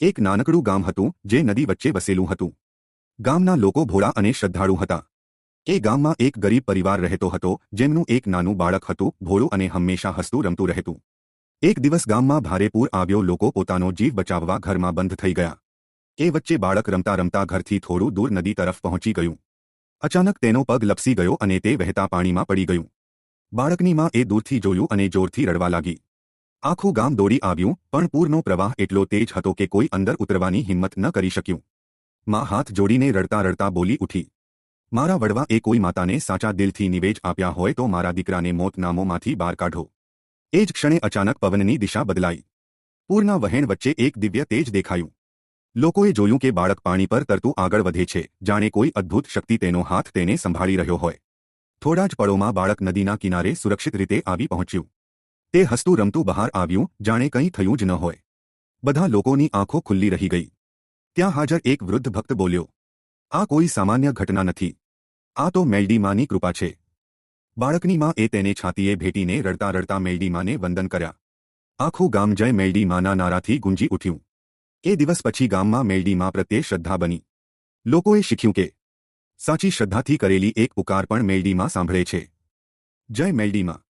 એક નાનકડું ગામ હતું જે નદી વચ્ચે વસેલું હતું. ગામના લોકો ભોળા અને શ્રદ્ધાળુ હતા. એ ગામમાં એક ગરીબ પરિવાર રહેતો હતો જેમનું એક નાનું બાળક હતું, ભોળું અને હંમેશા હસતું રમતું રહેતું. એક દિવસ ગામમાં ભારે પૂર આવ્યો. લોકો પોતાનો જીવ બચાવવા ઘરમાં બંધ થઈ ગયા. એ વચ્ચે બાળક રમતા રમતા ઘરથી થોડું દૂર નદી તરફ પહોંચી ગયું. અચાનક તેનો પગ લપસી ગયો અને તે વહેતા પાણીમાં પડી ગયું. બાળકની માં એ દૂરથી જોયું અને જોરથી રડવા લાગી. આખું ગામ દોડી આવ્યું, પણ પૂરનો પ્રવાહ એટલો તેજ હતો કે કોઈ અંદર ઉતરવાની હિંમત ન કરી શક્યું. માં હાથ જોડીને રડતા રડતા બોલી ઉઠી, મારા વડવા એ કોઈ માતાને સાચા દિલથી નિવેજ આપ્યા હોય તો મારા દીકરાને મોતના મોંમાંથી બહાર કાઢો. એ જ ક્ષણે અચાનક પવનની દિશા બદલાઈ. પૂરના વહેણ વચ્ચે એક દિવ્ય તેજ દેખાયું. લોકોએ જોયું કે બાળક પાણી પર તરતું આગળ વધે છે, જાણે કોઈ અદ્ભુત શક્તિ તેનો હાથ તેને સંભાળી રહ્યો હોય. થોડા જ પળોમાં બાળક નદીના કિનારે સુરક્ષિત રીતે આવી પહોંચ્યું. તે હસતું રમતું બહાર આવ્યું, જાણે કંઈ થયું જ ન હોય. બધા લોકોની આંખો ખુલ્લી રહી ગઈ. ત્યાં હાજર એક વૃદ્ધ ભક્ત બોલ્યો, આ કોઈ સામાન્ય ઘટના નથી. આ તો મેલડી માની કૃપા છે. બાળકની માં એ તેને છાતીએ ભેટીને રડતા રડતા મેલડી માને વંદન કર્યા. આખું ગામ જય મેલડી માના નારાથી ગુંજી ઉઠ્યું. એ દિવસ પછી ગામમાં મેલડી માં પ્રત્યે શ્રદ્ધા બની. લોકોએ શીખ્યું કે સાચી શ્રદ્ધાથી કરેલી એક પુકાર પણ મેલડી માં સાંભળે છે. જય મેલડી માં.